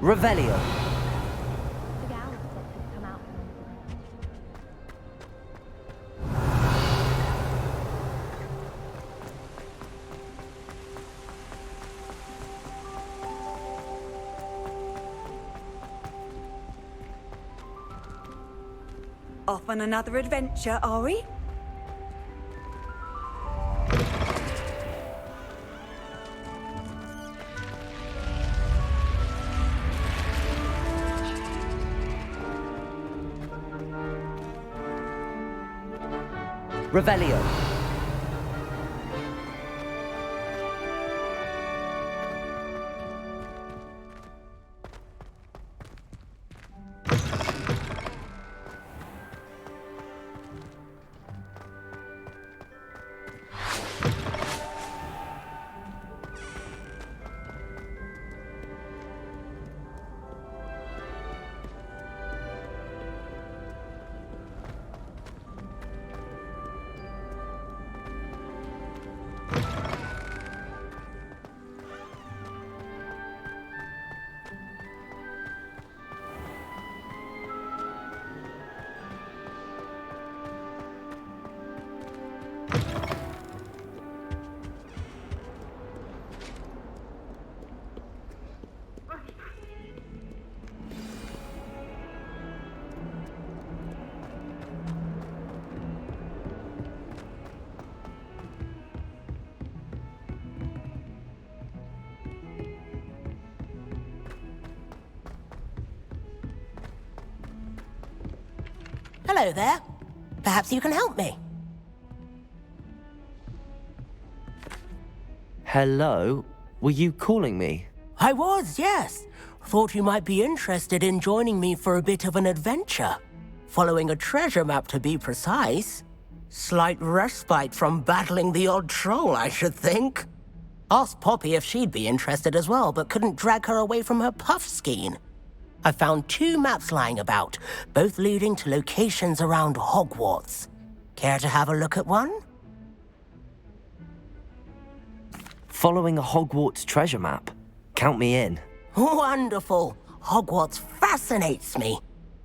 Revelio. The gals had come out. Off on another adventure, are we? Revelio. Hello there. Perhaps you can help me. Hello? Were you calling me? I was, yes. Thought you might be interested in joining me for a bit of an adventure. Following a treasure map, to be precise. Slight respite from battling the odd troll, I should think. Asked Poppy if she'd be interested as well, but couldn't drag her away from her puff skein. I found 2 maps lying about, both leading to locations around Hogwarts. Care to have a look at one? Following a Hogwarts treasure map? Count me in. Wonderful. Hogwarts fascinates me.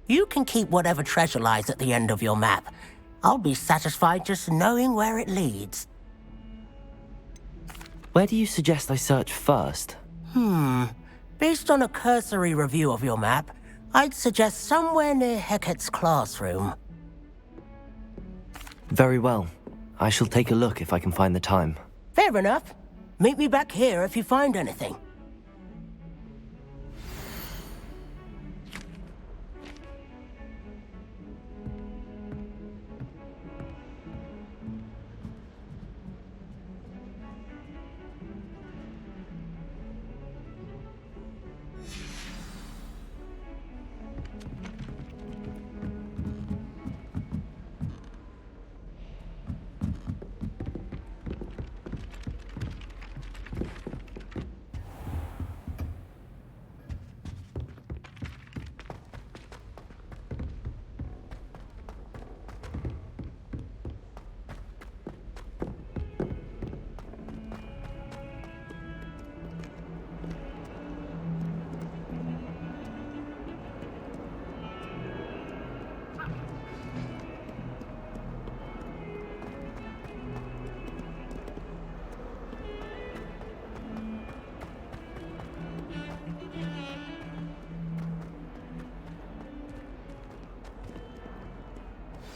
You can keep whatever treasure lies at the end of your map. I'll be satisfied just knowing where it leads. Where do you suggest I search first? Based on a cursory review of your map, I'd suggest somewhere near Hecat's classroom. Very well. I shall take a look if I can find the time. Fair enough. Meet me back here if you find anything.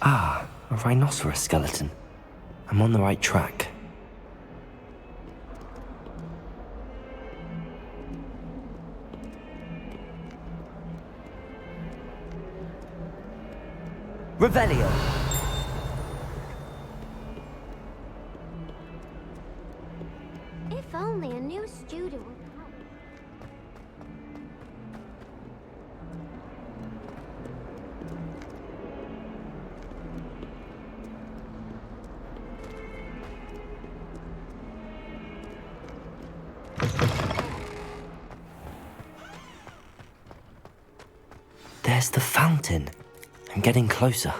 Ah, a rhinoceros skeleton. I'm on the right track. Revelio. If only a new student would come. There's the fountain. I'm getting closer.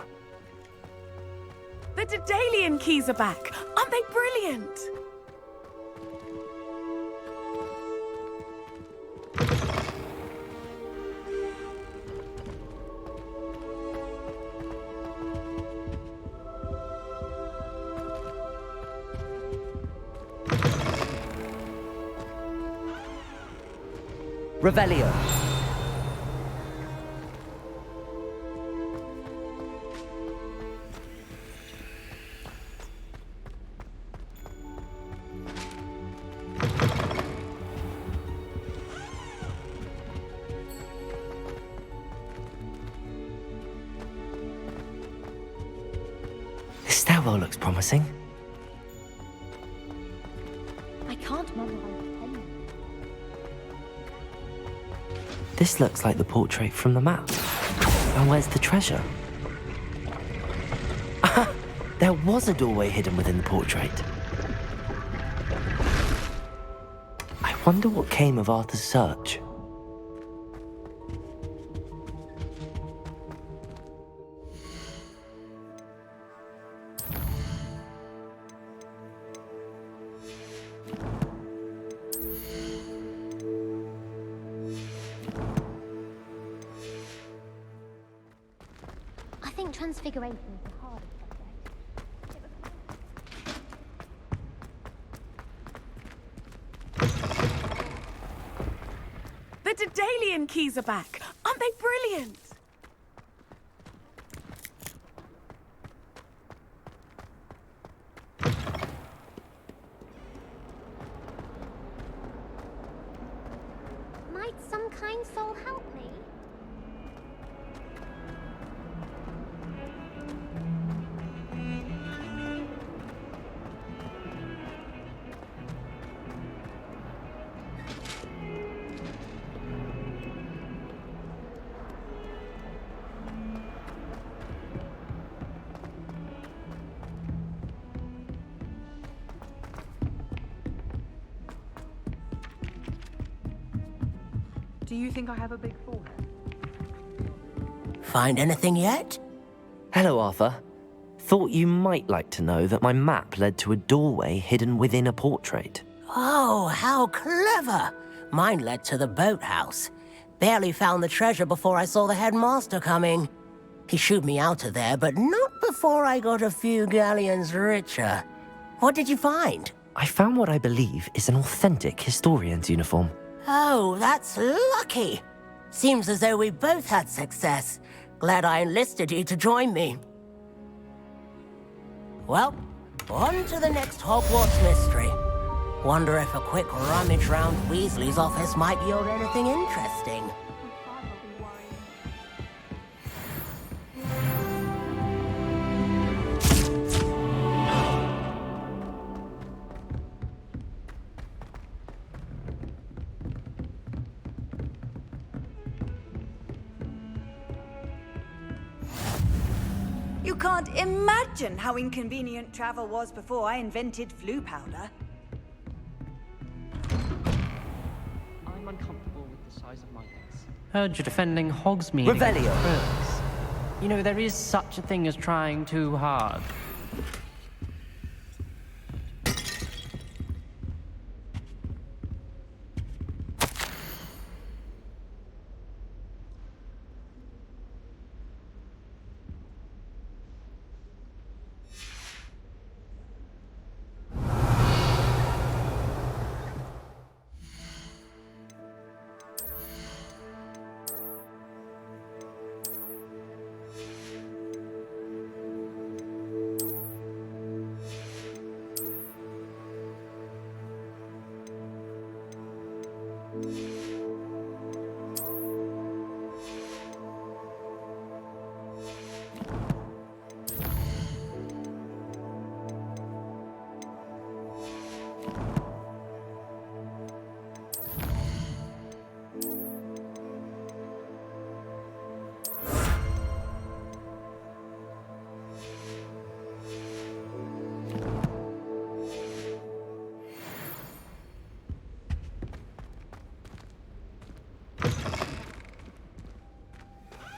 The Daedalian keys are back. Aren't they brilliant? Revelio. This stairwell looks promising. I can't memorize any. This looks like the portrait from the map. And where's the treasure? Aha! There was a doorway hidden within the portrait. I wonder what came of Arthur's search. I think transfiguration is the hardest subject. The Daedalian keys are back. Aren't they brilliant? Might some kind soul help me? Do you think I have a big forehead? Find anything yet? Hello, Arthur. Thought you might like to know that my map led to a doorway hidden within a portrait. Oh, how clever! Mine led to the boathouse. Barely found the treasure before I saw the headmaster coming. He shooed me out of there, but not before I got a few galleons richer. What did you find? I found what I believe is an authentic historian's uniform. Oh, that's lucky. Seems as though we both had success. Glad I enlisted you to join me. Well, on to the next Hogwarts mystery. Wonder if a quick rummage round Weasley's office might yield anything interesting. You can't imagine how inconvenient travel was before I invented flu powder. I'm uncomfortable with the size of my legs. Heard you're defending Hogsmeade. Revelio. First. You know, there is such a thing as trying too hard.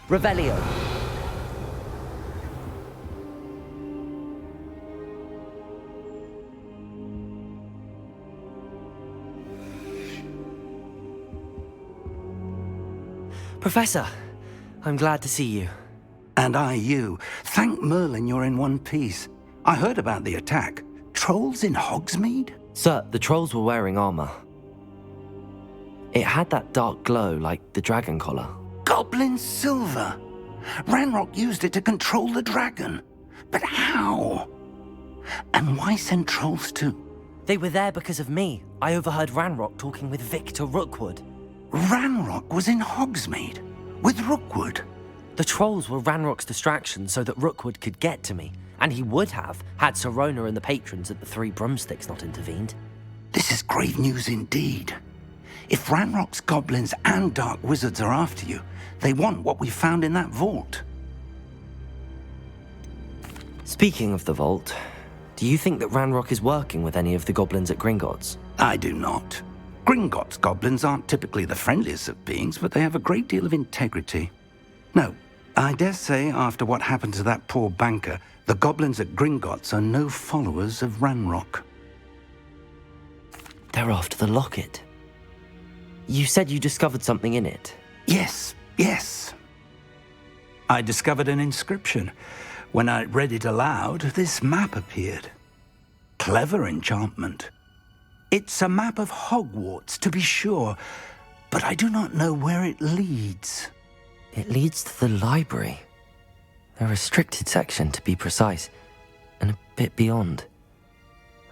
Revelio. Professor, I'm glad to see you. And I you. Thank Merlin you're in one piece. I heard about the attack. Trolls in Hogsmeade? Sir, the trolls were wearing armor. It had that dark glow like the dragon collar. Goblin silver! Ranrock used it to control the dragon. But how? And why send trolls too? They were there because of me. I overheard Ranrock talking with Victor Rookwood. Ranrock was in Hogsmeade with Rookwood. The trolls were Ranrock's distraction so that Rookwood could get to me, and he would have had Sirona and the patrons at the Three Broomsticks not intervened. This is grave news indeed. If Ranrock's goblins and dark wizards are after you, they want what we found in that vault. Speaking of the vault, do you think that Ranrock is working with any of the goblins at Gringotts? I do not. Gringotts goblins aren't typically the friendliest of beings, but they have a great deal of integrity. No, I dare say after what happened to that poor banker, the goblins at Gringotts are no followers of Ranrock. They're after the locket. You said you discovered something in it. Yes. I discovered an inscription. When I read it aloud, this map appeared. Clever enchantment. It's a map of Hogwarts, to be sure, but I do not know where it leads. It leads to the library. A restricted section, to be precise, and a bit beyond.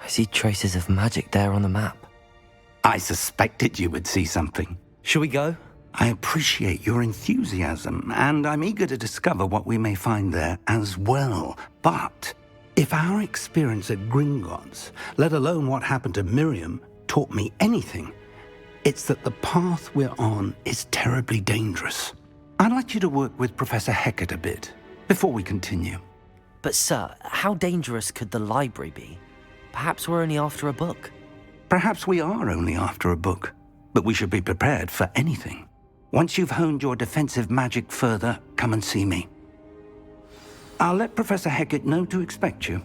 I see traces of magic there on the map. I suspected you would see something. Shall we go? I appreciate your enthusiasm, and I'm eager to discover what we may find there as well. But if our experience at Gringotts, let alone what happened to Miriam, taught me anything, it's that the path we're on is terribly dangerous. I'd like you to work with Professor Hecat a bit before we continue. But sir, how dangerous could the library be? Perhaps we're only after a book. Perhaps we are only after a book, but we should be prepared for anything. Once you've honed your defensive magic further, come and see me. I'll let Professor Hecat know to expect you.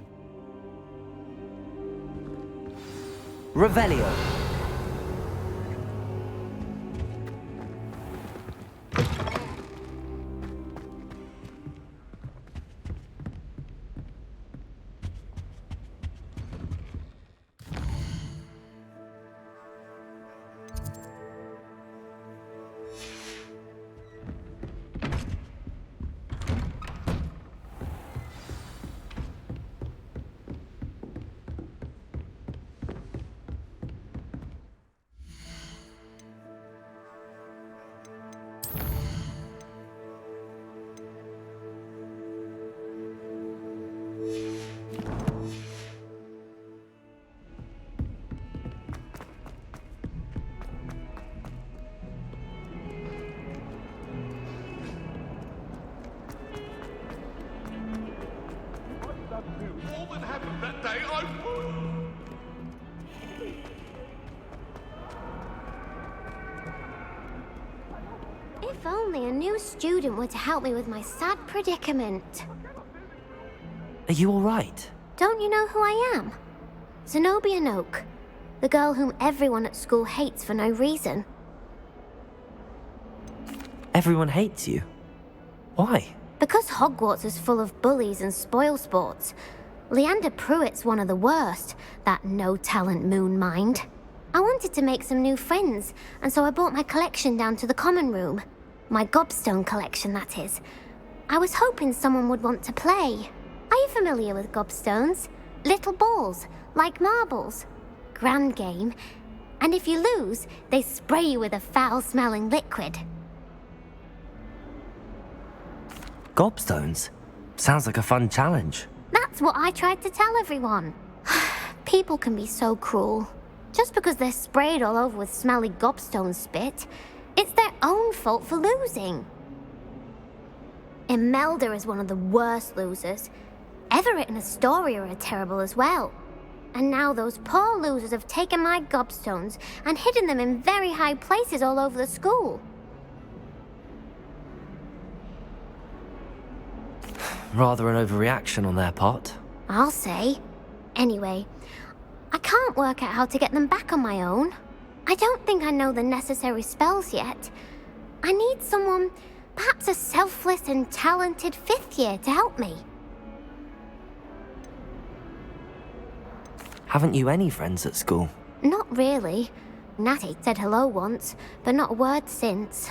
Revelio. All that happened that day, I would. If only a new student were to help me with my sad predicament. Are you all right? Don't you know who I am? Zenobia Noak, the girl whom everyone at school hates for no reason. Everyone hates you. Why? Because Hogwarts is full of bullies and spoilsports. Leander Pruitt's one of the worst, that no-talent moon mind. I wanted to make some new friends, and so I brought my collection down to the common room. My gobstone collection, that is. I was hoping someone would want to play. Are you familiar with gobstones? Little balls, like marbles. Grand game. And if you lose, they spray you with a foul-smelling liquid. Gobstones? Sounds like a fun challenge. That's what I tried to tell everyone. People can be so cruel. Just because they're sprayed all over with smelly gobstone spit, it's their own fault for losing. Imelda is one of the worst losers. Everett and Astoria are terrible as well. And now those poor losers have taken my gobstones and hidden them in very high places all over the school. Rather an overreaction on their part. I'll say. Anyway, I can't work out how to get them back on my own. I don't think I know the necessary spells yet. I need someone, perhaps a selfless and talented fifth year to help me. Haven't you any friends at school? Not really. Natty said hello once, but not a word since.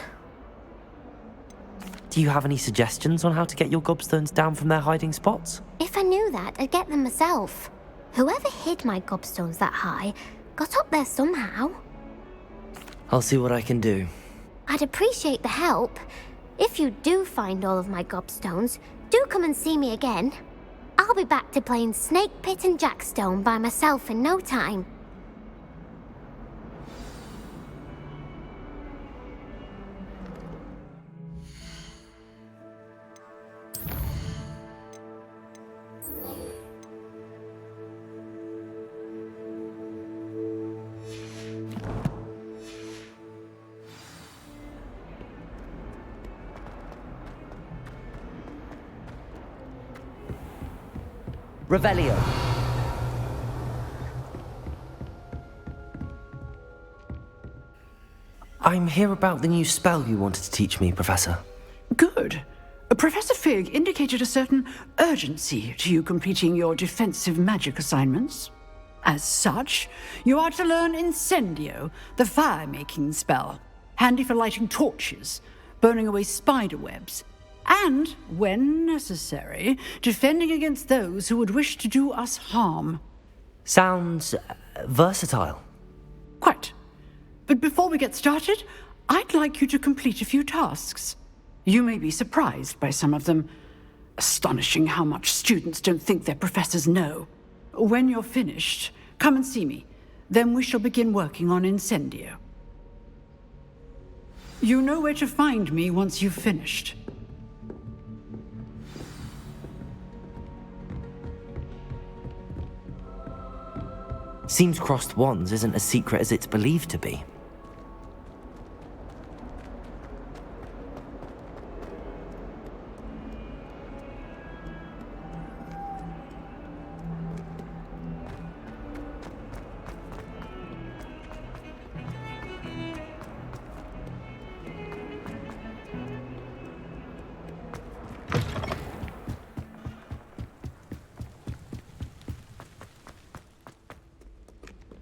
Do you have any suggestions on how to get your gobstones down from their hiding spots? If I knew that, I'd get them myself. Whoever hid my gobstones that high got up there somehow. I'll see what I can do. I'd appreciate the help. If you do find all of my gobstones, do come and see me again. I'll be back to playing Snake Pit and Jackstone by myself in no time. Revelio. I'm here about the new spell you wanted to teach me, Professor. Good. Professor Fig indicated a certain urgency to you completing your defensive magic assignments. As such, you are to learn Incendio, the fire-making spell, handy for lighting torches, burning away spider webs, and, when necessary, defending against those who would wish to do us harm. Sounds versatile. Quite. But before we get started, I'd like you to complete a few tasks. You may be surprised by some of them. Astonishing how much students don't think their professors know. When you're finished, come and see me. Then we shall begin working on Incendio. You know where to find me once you've finished. Seems crossed wands isn't as secret as it's believed to be.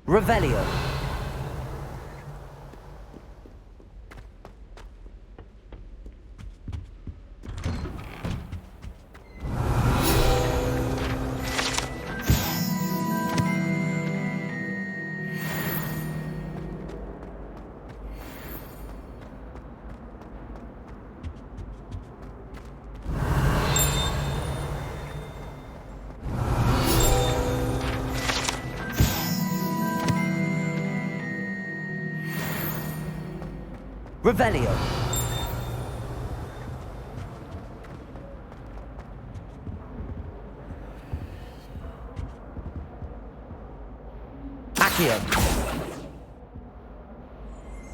Revelio. Revelio. Accio.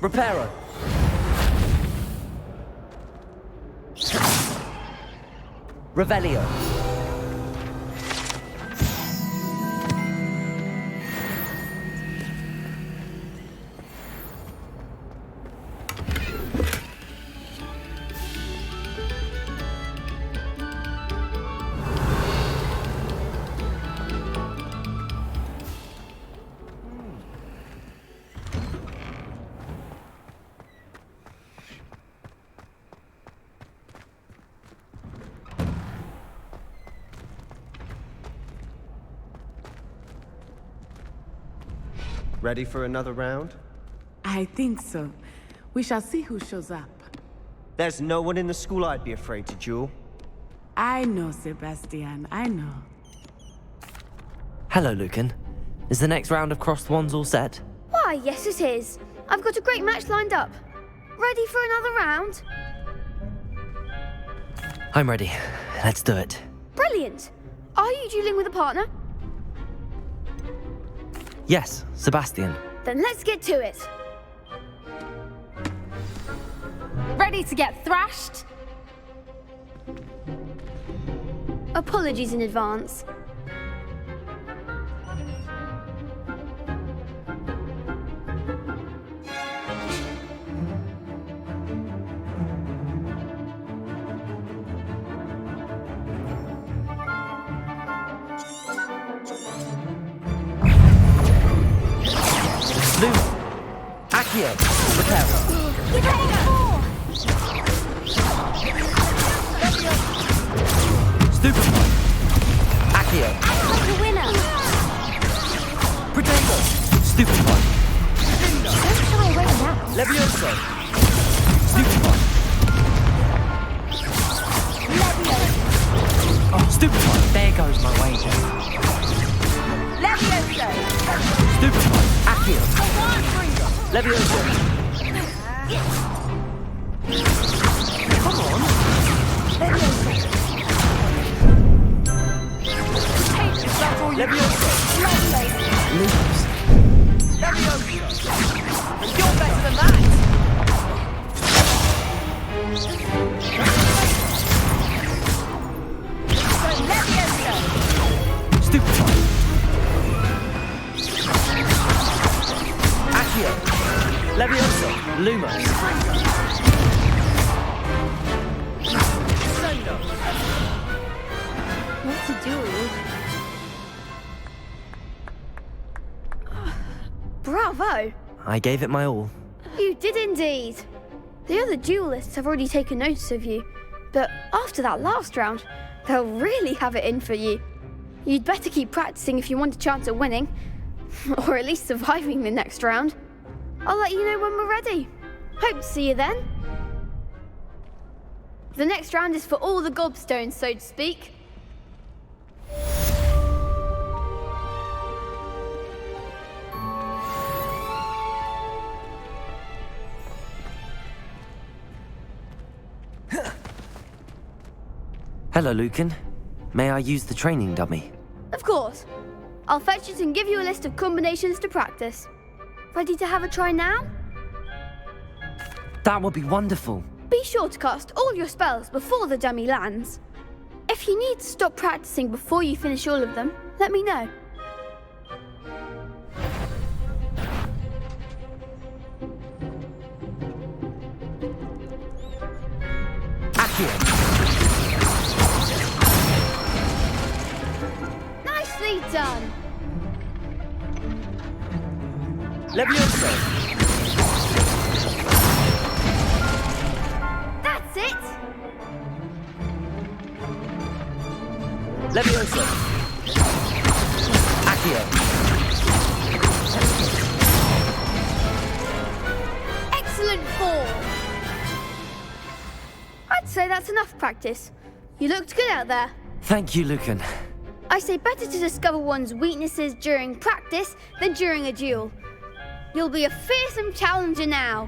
Reparo. Revelio. Ready for another round? I think so. We shall see who shows up. There's no one in the school I'd be afraid to duel. I know, Sebastian, I know. Hello, Lucan. Is the next round of crossed wands all set? Why, yes it is. I've got a great match lined up. Ready for another round? I'm ready. Let's do it. Brilliant. Are you dueling with a partner? Yes, Sebastian. Then let's get to it. Ready to get thrashed? Apologies in advance. Accio. Repel. Stupefy. Accio. Like a winner. Potato. Stupefy. Don't shy away now. Levioso. Stupefy. Oh, Stupefy. There goes my wages. Levioso! Stupefy. Accio. Levioso. Come on. Levioso. Lose. You're better than that! Levioso! Stupefy. Accio. Levioso. Lumos. What to do? Bravo! I gave it my all. You did indeed. The other duelists have already taken notice of you, but after that last round, they'll really have it in for you. You'd better keep practicing if you want a chance at winning, or at least surviving the next round. I'll let you know when we're ready. Hope to see you then. The next round is for all the gobstones, so to speak. Hello, Lucan. May I use the training dummy? Of course. I'll fetch it and give you a list of combinations to practice. Ready to have a try now? That would be wonderful. Be sure to cast all your spells before the dummy lands. If you need to stop practicing before you finish all of them, let me know. Accio. Nicely done. Levioso. That's it. Levioso. Accio. Excellent fall. I'd say that's enough practice. You looked good out there. Thank you, Lucan. I say better to discover one's weaknesses during practice than during a duel. You'll be a fearsome challenger now.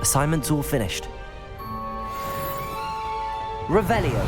Assignments all finished. Revelio.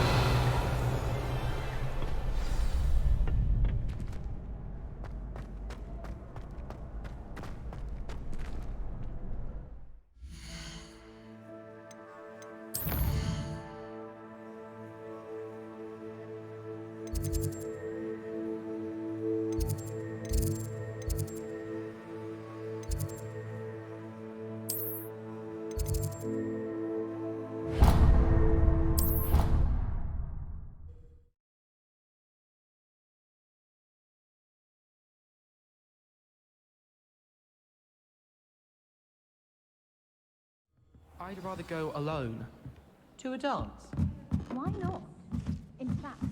I'd rather go alone. To a dance? Why not? In fact,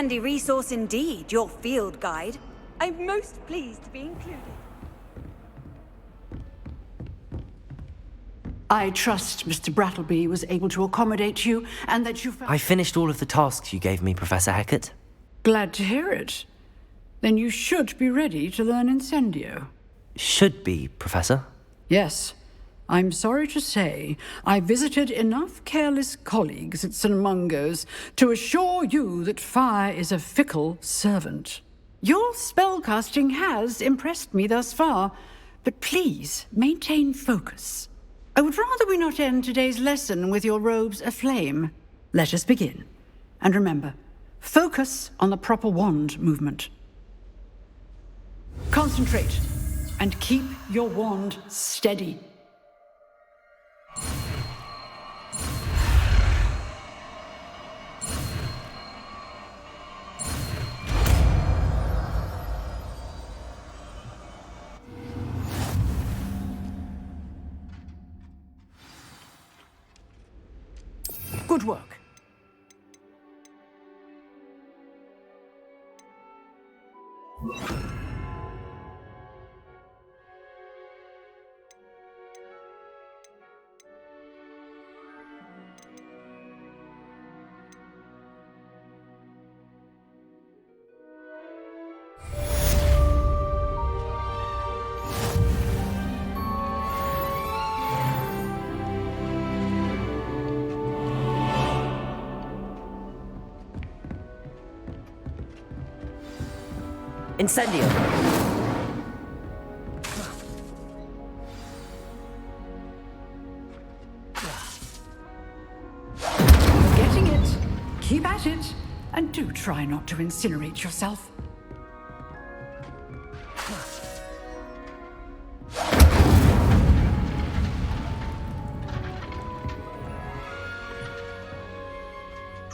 handy resource indeed, your field guide. I'm most pleased to be included. I trust Mr. Brattleby was able to accommodate you and that you found... I finished all of the tasks you gave me, Professor Hecat. Glad to hear it. Then you should be ready to learn Incendio. Should be, Professor. Yes. I'm sorry to say, I visited enough careless colleagues at St. Mungo's to assure you that fire is a fickle servant. Your spellcasting has impressed me thus far, but please maintain focus. I would rather we not end today's lesson with your robes aflame. Let us begin. And remember, focus on the proper wand movement. Concentrate, and keep your wand steady. Good work. Incendio! Getting it. Keep at it. And do try not to incinerate yourself.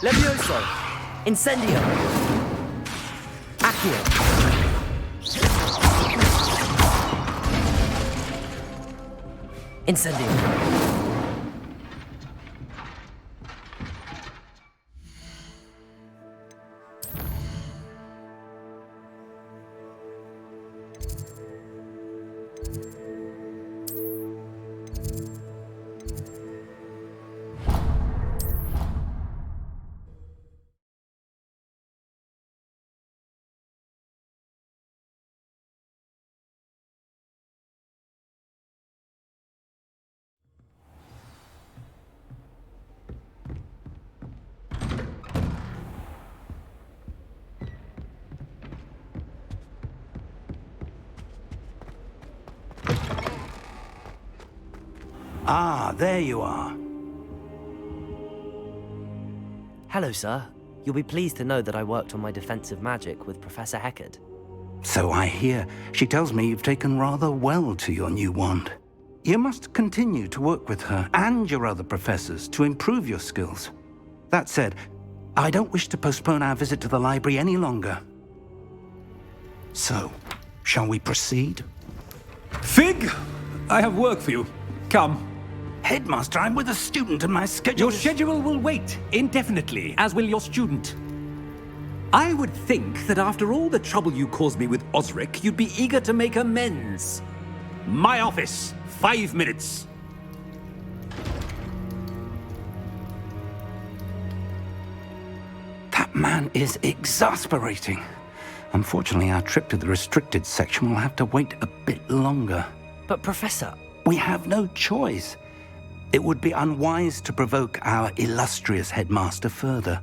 Levioso! Incendio! Accio! Incendio! Ah, there you are. Hello, sir. You'll be pleased to know that I worked on my defensive magic with Professor Heckard. So I hear. She tells me you've taken rather well to your new wand. You must continue to work with her and your other professors to improve your skills. That said, I don't wish to postpone our visit to the library any longer. So, shall we proceed? Fig! I have work for you. Come. Headmaster, I'm with a student and my schedule Your schedule will wait indefinitely, as will your student. I would think that after all the trouble you caused me with Osric, you'd be eager to make amends. My office, 5 minutes. That man is exasperating. Unfortunately, our trip to the restricted section will have to wait a bit longer. But, Professor... We have no choice. It would be unwise to provoke our illustrious headmaster further.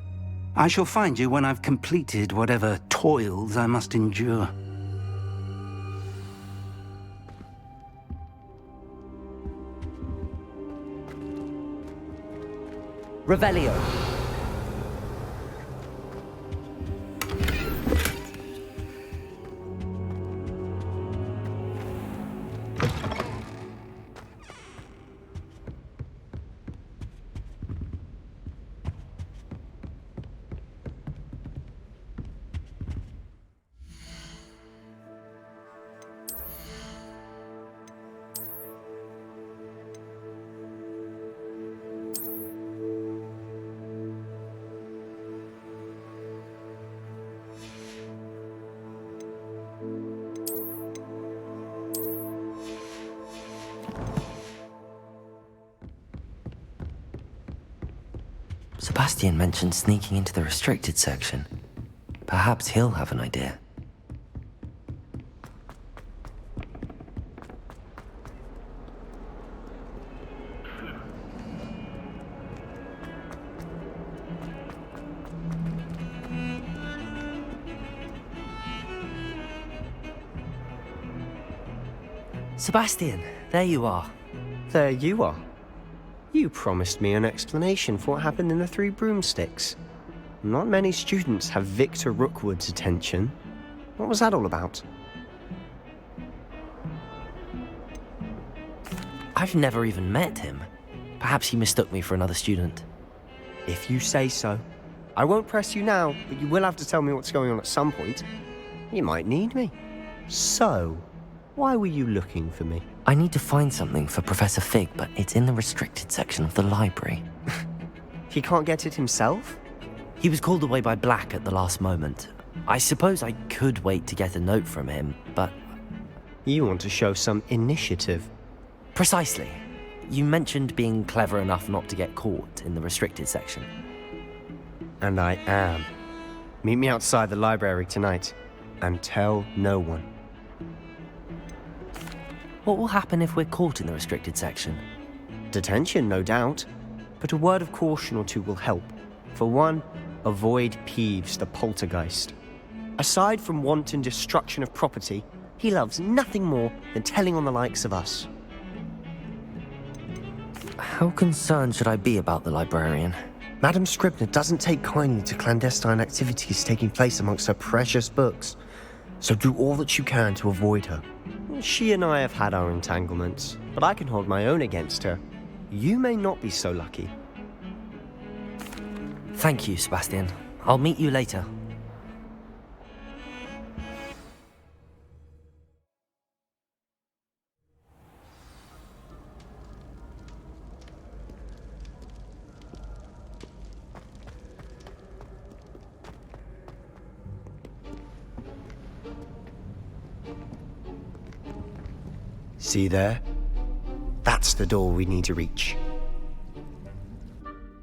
I shall find you when I've completed whatever toils I must endure. Revelio. Sebastian mentioned sneaking into the restricted section. Perhaps he'll have an idea. Sebastian, there you are. There you are. You promised me an explanation for what happened in the Three Broomsticks. Not many students have Victor Rookwood's attention. What was that all about? I've never even met him. Perhaps he mistook me for another student. If you say so. I won't press you now, but you will have to tell me what's going on at some point. You might need me. So, why were you looking for me? I need to find something for Professor Fig, but it's in the restricted section of the library. He can't get it himself? He was called away by Black at the last moment. I suppose I could wait to get a note from him, but... You want to show some initiative. Precisely. You mentioned being clever enough not to get caught in the restricted section. And I am. Meet me outside the library tonight, and tell no one. What will happen if we're caught in the restricted section? Detention, no doubt. But a word of caution or two will help. For one, avoid Peeves, the poltergeist. Aside from wanton destruction of property, he loves nothing more than telling on the likes of us. How concerned should I be about the librarian? Madam Scribner doesn't take kindly to clandestine activities taking place amongst her precious books, so do all that you can to avoid her. She and I have had our entanglements, but I can hold my own against her. You may not be so lucky. Thank you, Sebastian. I'll meet you later. See there? That's the door we need to reach.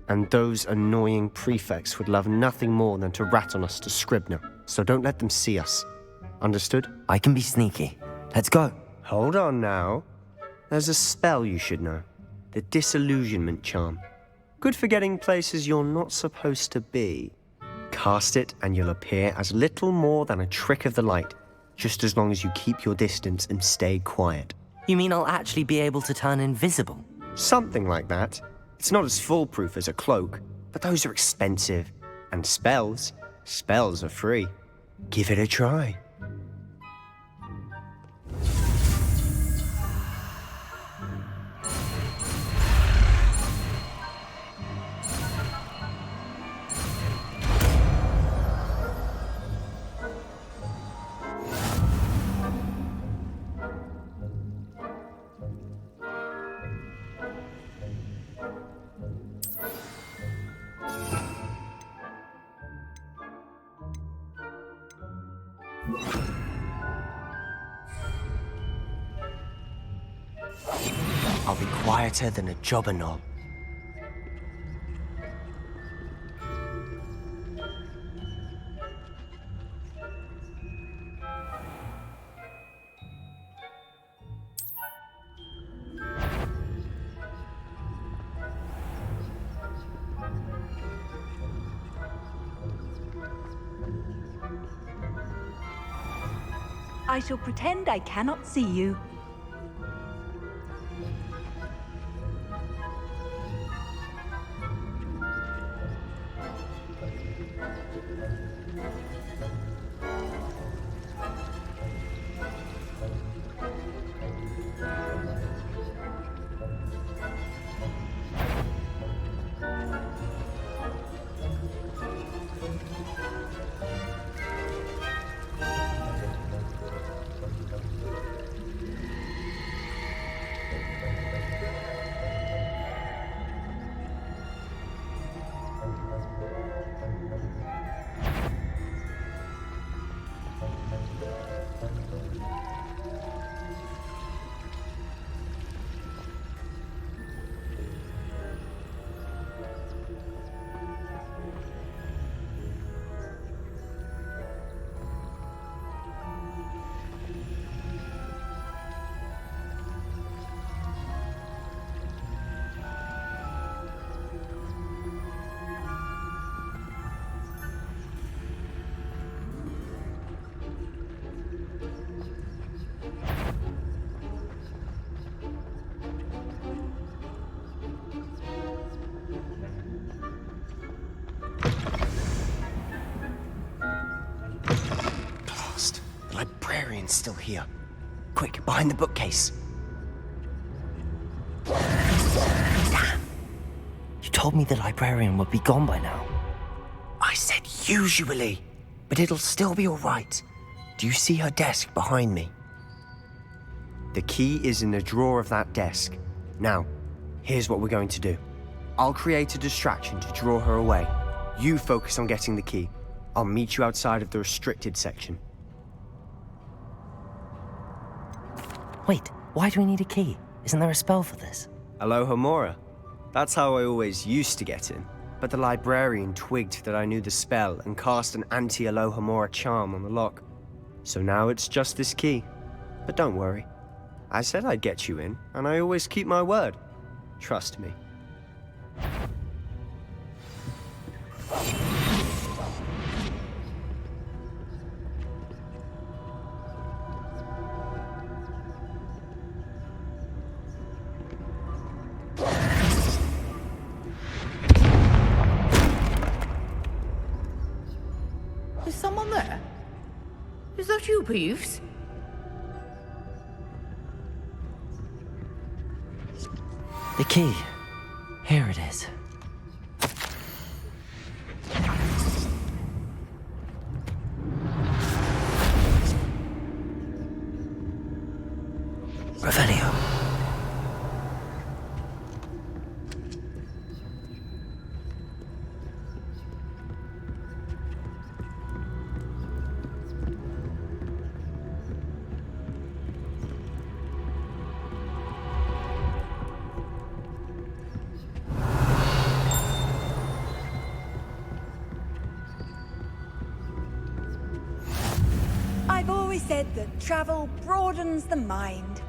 And those annoying prefects would love nothing more than to rat on us to Scribner, so don't let them see us. Understood? I can be sneaky. Let's go. Hold on now. There's a spell you should know. The Disillusionment Charm. Good for getting places you're not supposed to be. Cast it and you'll appear as little more than a trick of the light, just as long as you keep your distance and stay quiet. You mean I'll actually be able to turn invisible? Something like that. It's not as foolproof as a cloak, but those are expensive. And spells are free. Give it a try. I'll be quieter than a jobberknoll. I shall pretend I cannot see you. Ryzen's still here. Quick, behind the bookcase. Damn. You told me the librarian would be gone by now. I said usually, but it'll still be all right. Do you see her desk behind me? The key is in the drawer of that desk. Now, here's what we're going to do. I'll create a distraction to draw her away. You focus on getting the key. I'll meet you outside of the restricted section. Wait, why do we need a key? Isn't there a spell for this? Alohomora. That's how I always used to get in. But the librarian twigged that I knew the spell and cast an anti-Alohomora charm on the lock. So now it's just this key. But don't worry. I said I'd get you in, and I always keep my word. Trust me. Is someone there? Is that you, Peeves? The key. Here it is. Revelio. I've always said that travel broadens the mind.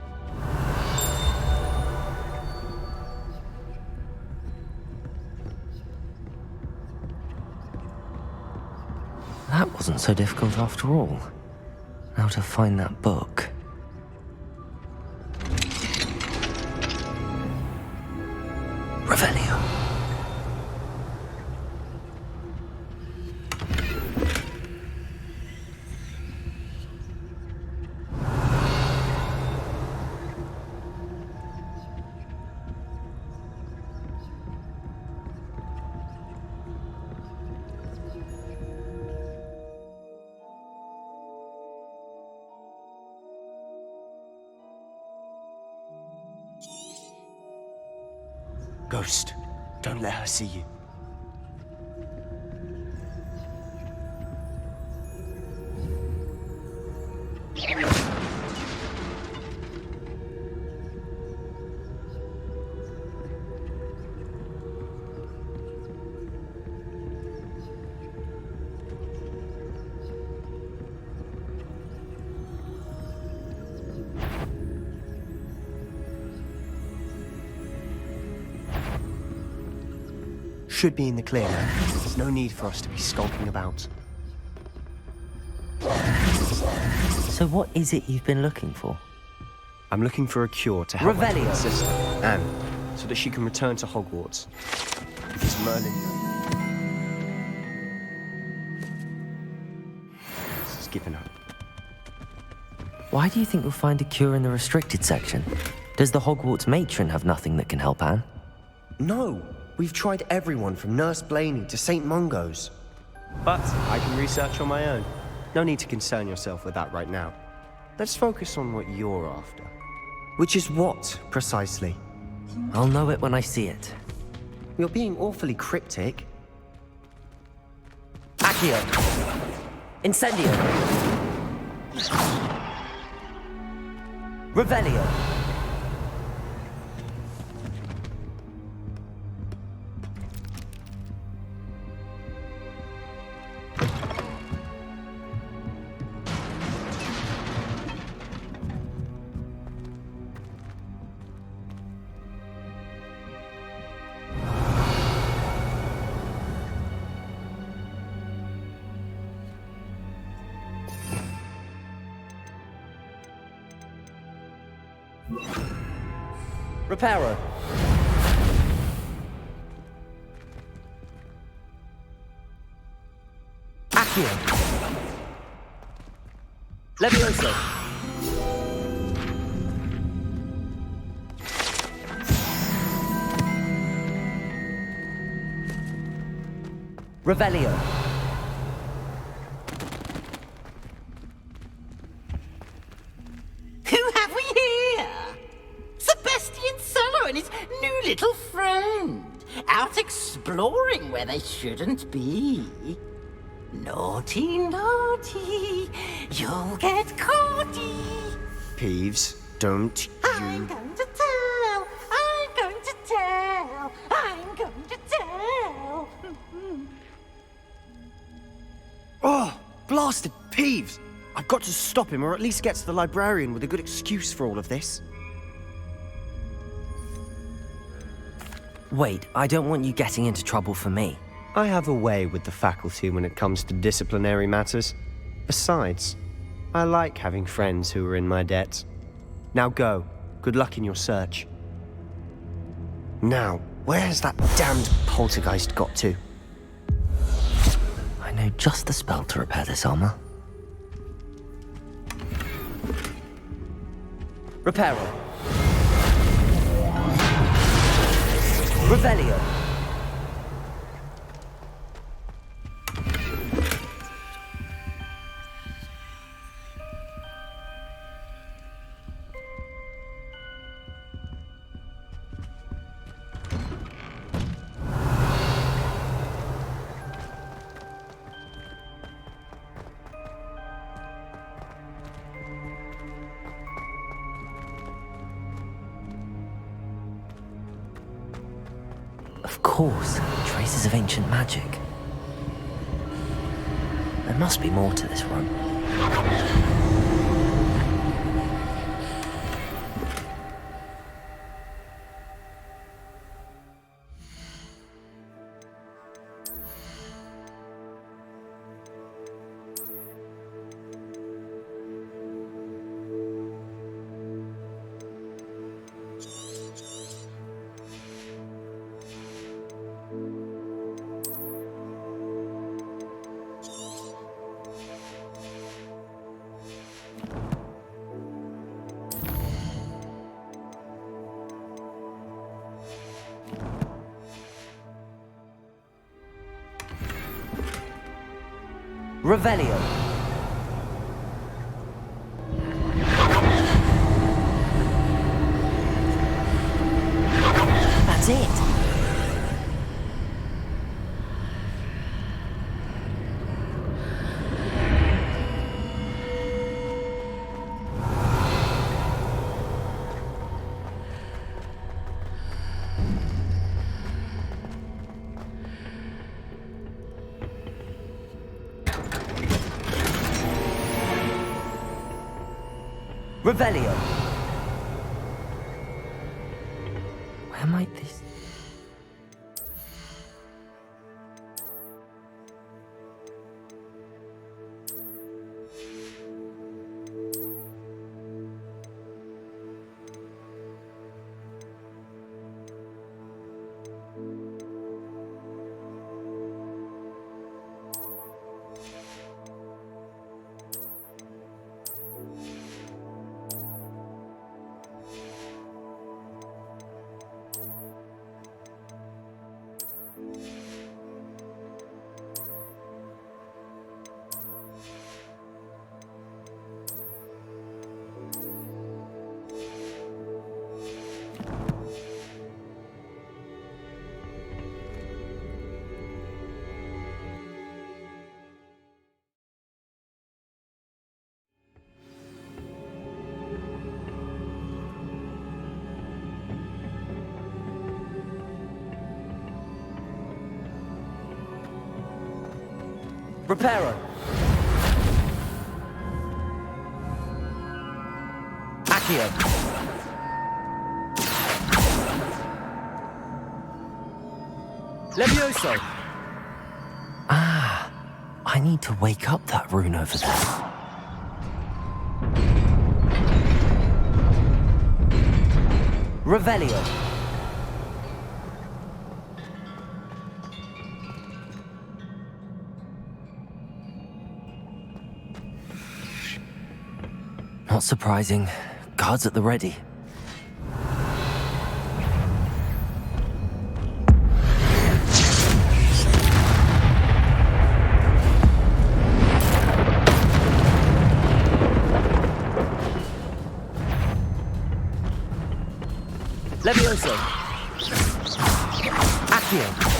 That wasn't so difficult after all. Now to find that book. Revelio. Ghost, don't let her see you. Should be in the clear now. There's no need for us to be skulking about. So what is it you've been looking for? I'm looking for a cure to help my Revelio. twin sister, Anne, so that she can return to Hogwarts. Because Merlin has given up. Why do you think you'll find a cure in the restricted section? Does the Hogwarts matron have nothing that can help Anne? No! We've tried everyone from Nurse Blaney to St. Mungo's. But I can research on my own. No need to concern yourself with that right now. Let's focus on what you're after. Which is what, precisely? I'll know it when I see it. You're being awfully cryptic. Accio! Incendio! Revelio! Reparo. Accio. Levioso. Revelio. Who have we here? Sebastian Solo and his new little friend, out exploring where they shouldn't be. Naughty, naughty, you'll get caughty. Peeves, don't I'm you... going to tell, I'm going to tell, I'm going to tell. Oh, blasted Peeves! I've got to stop him, or at least get to the librarian with a good excuse for all of this. Wait, I don't want you getting into trouble for me. I have a way with the faculty when it comes to disciplinary matters. Besides, I like having friends who are in my debt. Now go. Good luck in your search. Now, where's that damned poltergeist got to? I know just the spell to repair this armor. Reparo. Revelio. Of course, traces of ancient magic. There must be more to this room. Revelio. That's it. Revelio. Where might this... Reparo. Accio. Levioso! Ah, I need to wake up that rune over there. Revelio. Not surprising. Guards at the ready. Levioso. Accio.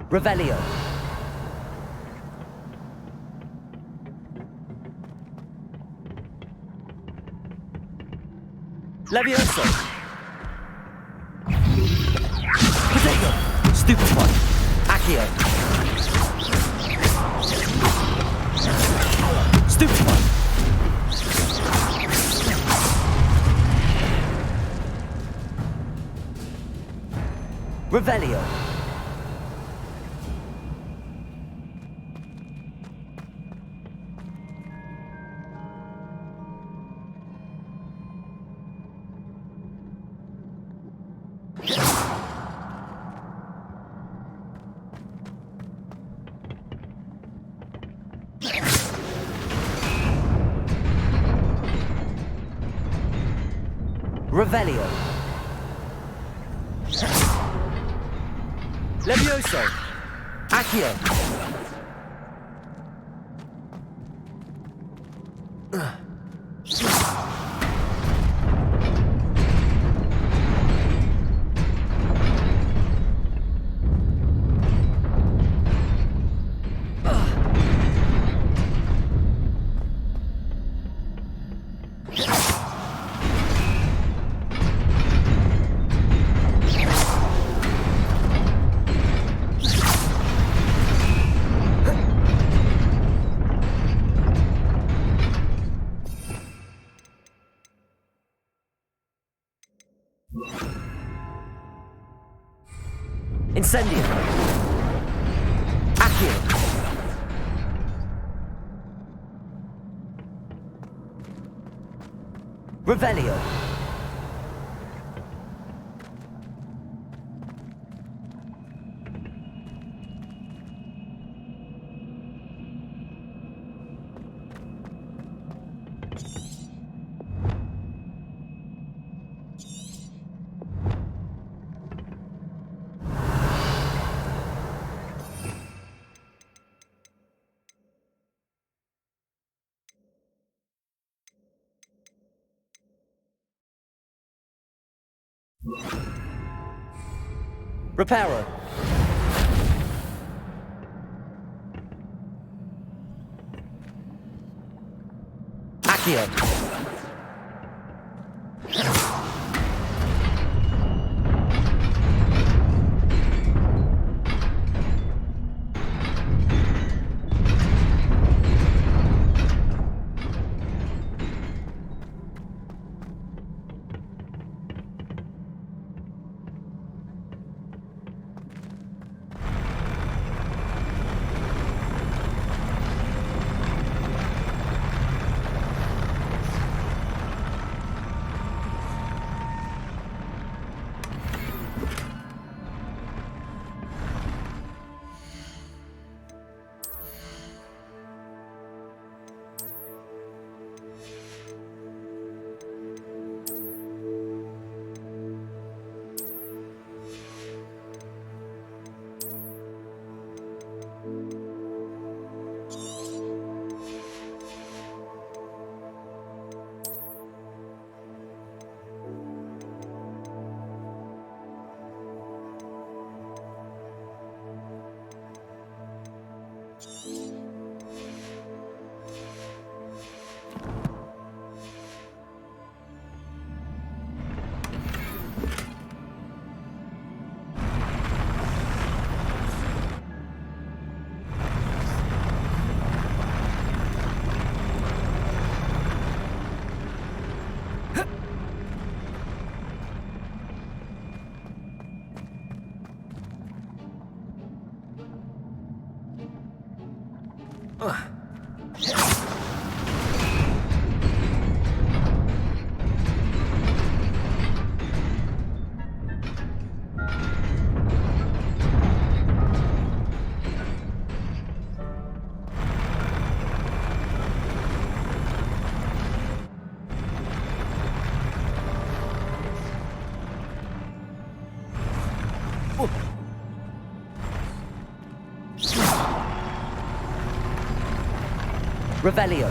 Revelio. Levioso. Potato. Stupefy. Accio. Stupefy. Revelio. Revelio. Levioso. Accio. Incendio. Accio. Revelio. Reparo. Accio. Revelio.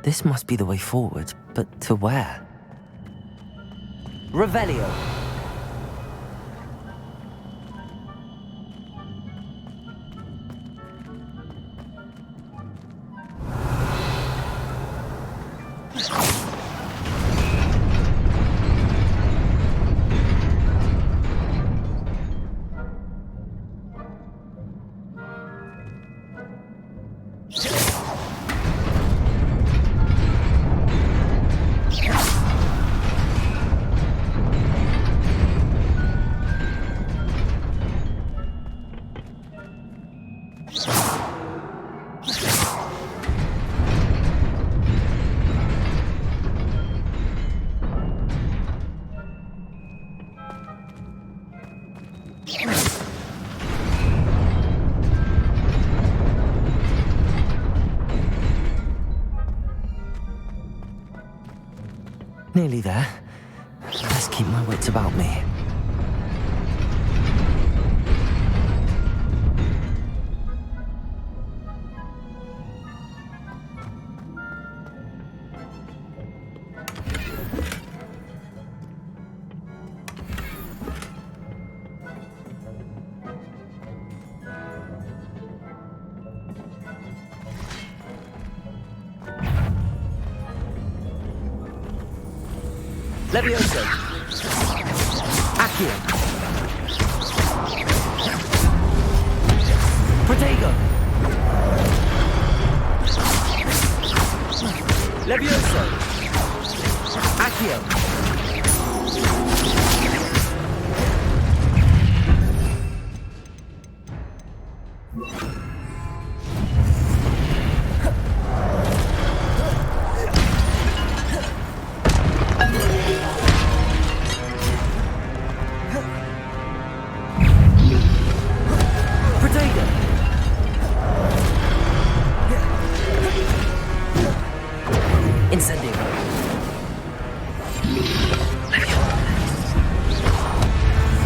This must be the way forward, but to where? Revelio. Nearly there. Let's keep my wits about me. Levioso. Accio. Protego. Levioso. Accio.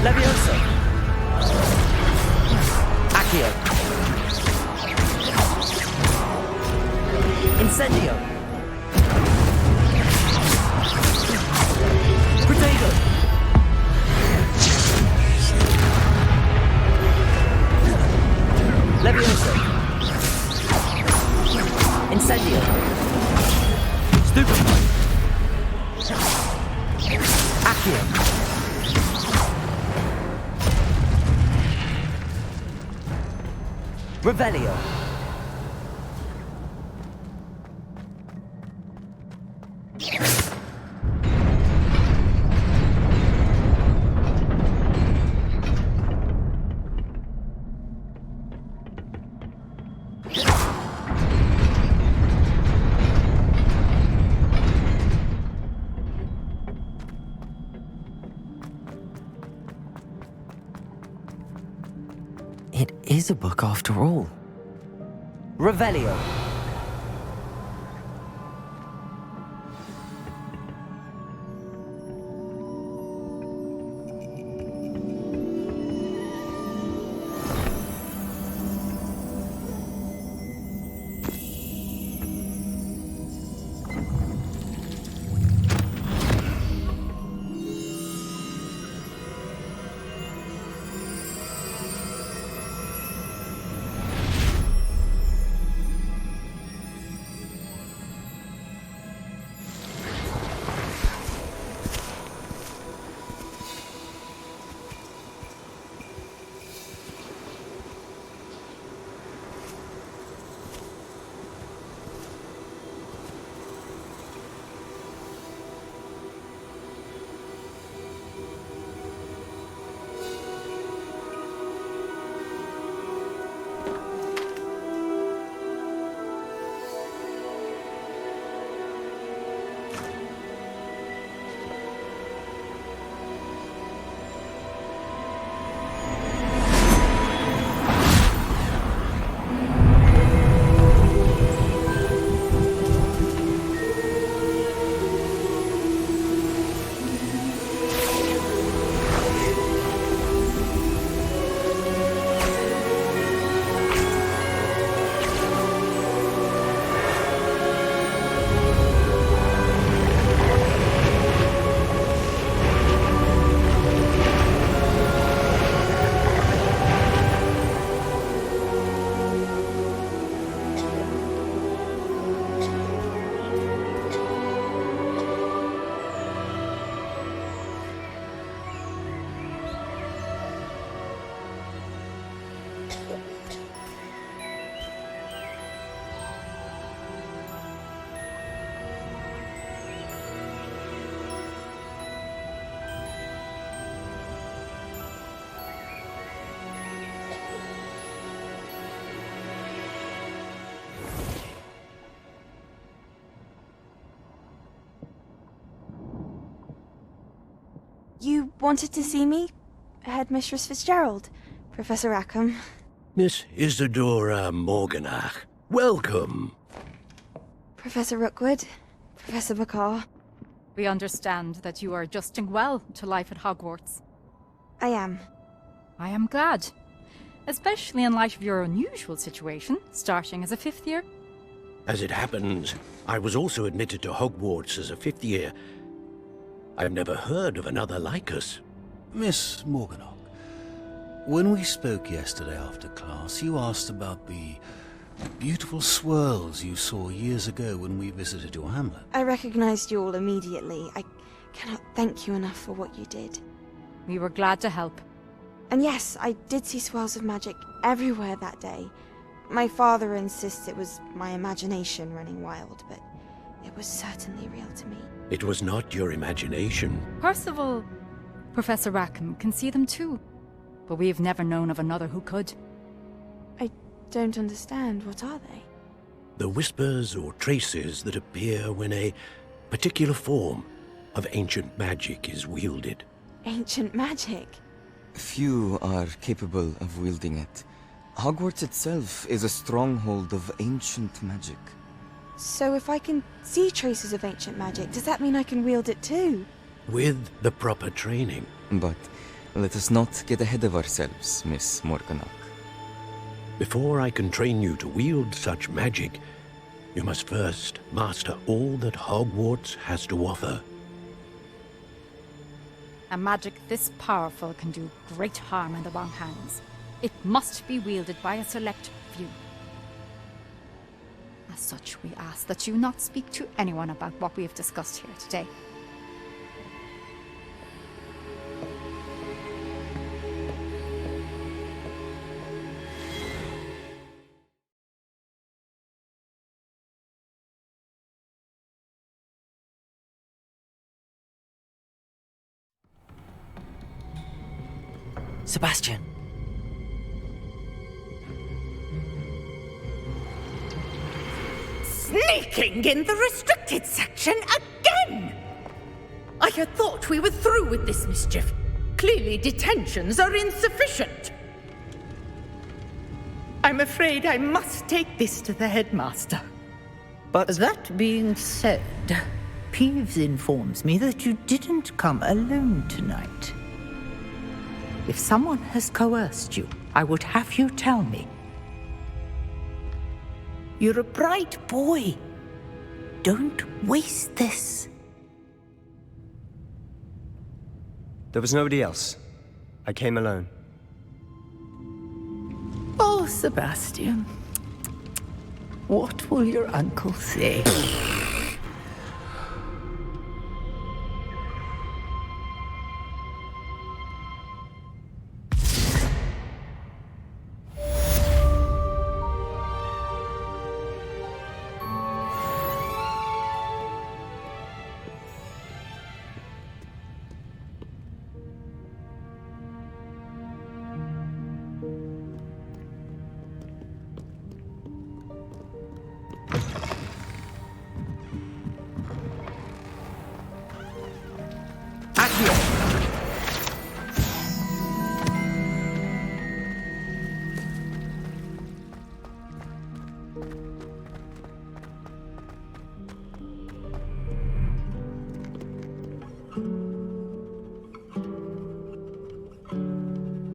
Levioso. Accio. Incendio. Protego. Levioso. Incendio. Stupefy. Accio. Revelio. It is a book after all. Revelio. You wanted to see me? Headmistress Fitzgerald, Professor Rackham. Miss Isadora Morganach, welcome. Professor Rookwood, Professor McCaw. We understand that you are adjusting well to life at Hogwarts. I am. I am glad. Especially in light of your unusual situation, starting as a 5th year. As it happens, I was also admitted to Hogwarts as a 5th year. I've never heard of another like us. Miss Morganach, when we spoke yesterday after class, you asked about the beautiful swirls you saw years ago when we visited your hamlet. I recognized you all immediately. I cannot thank you enough for what you did. We were glad to help. And yes, I did see swirls of magic everywhere that day. My father insists it was my imagination running wild, but it was certainly real to me. It was not your imagination. Percival, Professor Rackham can see them too. But we've never known of another who could. I don't understand. What are they? The whispers or traces that appear when a particular form of ancient magic is wielded. Ancient magic? Few are capable of wielding it. Hogwarts itself is a stronghold of ancient magic. So if I can see traces of ancient magic, does that mean I can wield it too? With the proper training. But let us not get ahead of ourselves, Miss Morganach. Before I can train you to wield such magic, you must first master all that Hogwarts has to offer. A magic this powerful can do great harm in the wrong hands. It must be wielded by a select few. As such, we ask that you not speak to anyone about what we have discussed here today. Sebastian! Sneaking in the restricted section again! I had thought we were through with this mischief. Clearly detentions are insufficient. I'm afraid I must take this to the headmaster. But that being said, Peeves informs me that you didn't come alone tonight. If someone has coerced you, I would have you tell me. You're a bright boy. Don't waste this. There was nobody else. I came alone. Oh, Sebastian. What will your uncle say?